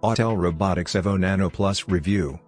Autel Robotics Evo Nano Plus Review.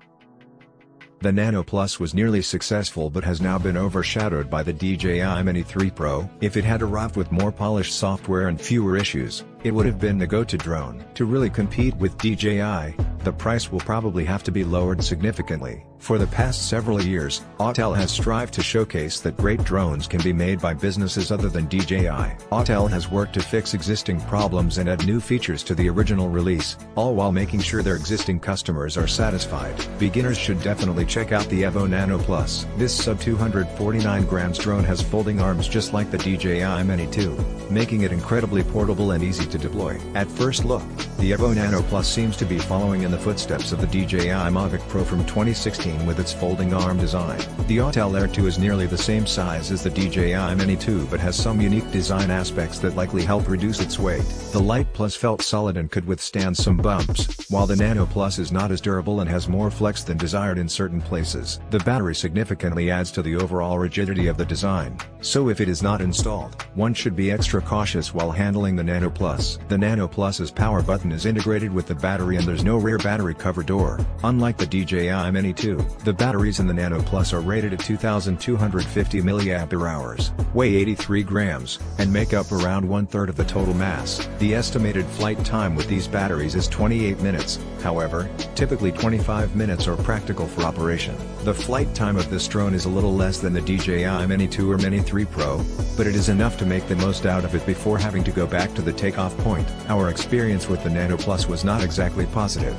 The Nano Plus was nearly successful but has now been overshadowed by the DJI Mini 3 Pro. If it had arrived with more polished software and fewer issues, it would have been the go-to drone. To really compete with DJI, the price will probably have to be lowered significantly. For the past several years, Autel has strived to showcase that great drones can be made by businesses other than DJI. Autel has worked to fix existing problems and add new features to the original release, all while making sure their existing customers are satisfied. Beginners should definitely check out the Evo Nano Plus. This sub 249 grams drone has folding arms just like the DJI Mini 2, making it incredibly portable and easy to deploy. At first look, the Evo Nano Plus seems to be following in the footsteps of the DJI Mavic Pro from 2016 with its folding arm design. The Autel Air 2 is nearly the same size as the DJI Mini 2 but has some unique design aspects that likely help reduce its weight. The Lite Plus felt solid and could withstand some bumps, while the Nano Plus is not as durable and has more flex than desired in certain places. The battery significantly adds to the overall rigidity of the design, so if it is not installed, one should be extra cautious while handling the Nano Plus. The Nano Plus's power button is integrated with the battery and there's no rear battery cover door. Unlike the DJI Mini 2, the batteries in the Nano Plus are rated at 2,250 mAh, weigh 83 grams, and make up around 1/3 of the total mass. The estimated flight time with these batteries is 28 minutes, however, typically 25 minutes are practical for operation. The flight time of this drone is a little less than the DJI Mini 2 or Mini 3 Pro, but it is enough to make the most out of it before having to go back to the takeoff point. Our experience with the Nano Plus was not exactly positive.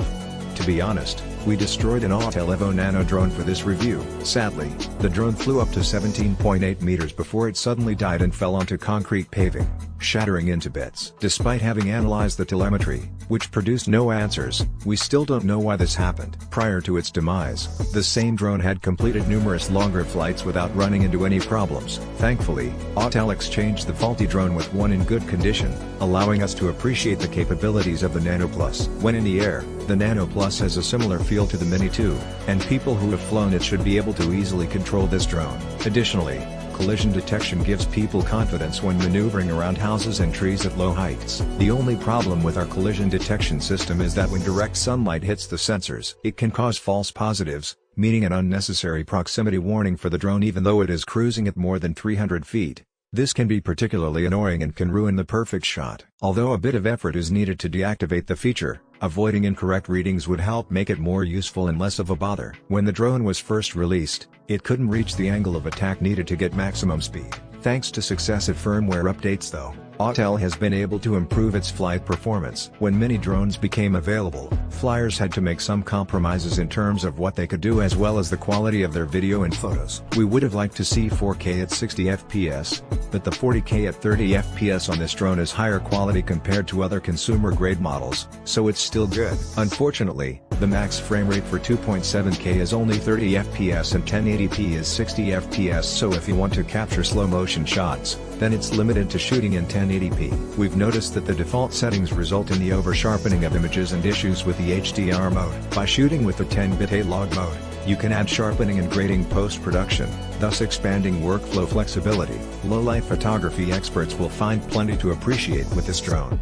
To be honest, we destroyed an Autel Evo Nano drone for this review. Sadly, the drone flew up to 17.8 meters before it suddenly died and fell onto concrete paving, shattering into bits. Despite having analyzed the telemetry, which produced no answers, we still don't know why this happened. Prior to its demise, the same drone had completed numerous longer flights without running into any problems. Thankfully, Autel exchanged the faulty drone with one in good condition, allowing us to appreciate the capabilities of the Nano Plus. When in the air, the Nano Plus has a similar feel to the Mini 2, and people who have flown it should be able to easily control this drone. Additionally, collision detection gives people confidence when maneuvering around houses and trees at low heights. The only problem with our collision detection system is that when direct sunlight hits the sensors, it can cause false positives, meaning an unnecessary proximity warning for the drone even though it is cruising at more than 300 feet. This can be particularly annoying and can ruin the perfect shot. Although a bit of effort is needed to deactivate the feature, avoiding incorrect readings would help make it more useful and less of a bother. When the drone was first released, it couldn't reach the angle of attack needed to get maximum speed. Thanks to successive firmware updates though, Autel has been able to improve its flight performance. When mini drones became available, flyers had to make some compromises in terms of what they could do as well as the quality of their video and photos. We would have liked to see 4K at 60 FPS, but the 40K at 30 FPS on this drone is higher quality compared to other consumer-grade models, so it's still good. Unfortunately, the max frame rate for 2.7K is only 30 FPS and 1080p is 60 FPS, so if you want to capture slow motion shots, then it's limited to shooting in 1080p. We've noticed that the default settings result in the over-sharpening of images and issues with the HDR mode. By shooting with the 10-bit A-log mode, you can add sharpening and grading post-production, thus expanding workflow flexibility. Low-light photography experts will find plenty to appreciate with this drone.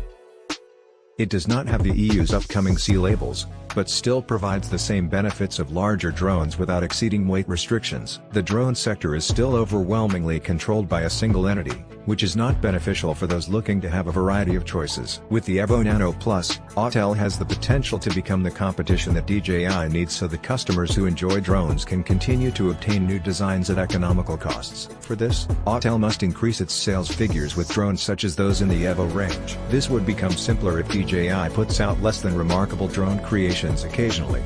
It does not have the EU's upcoming C labels, but still provides the same benefits of larger drones without exceeding weight restrictions. The drone sector is still overwhelmingly controlled by a single entity, which is not beneficial for those looking to have a variety of choices. With the Evo Nano Plus, Autel has the potential to become the competition that DJI needs so the customers who enjoy drones can continue to obtain new designs at economical costs. For this, Autel must increase its sales figures with drones such as those in the Evo range. This would become simpler if DJI puts out less than remarkable drone creations occasionally.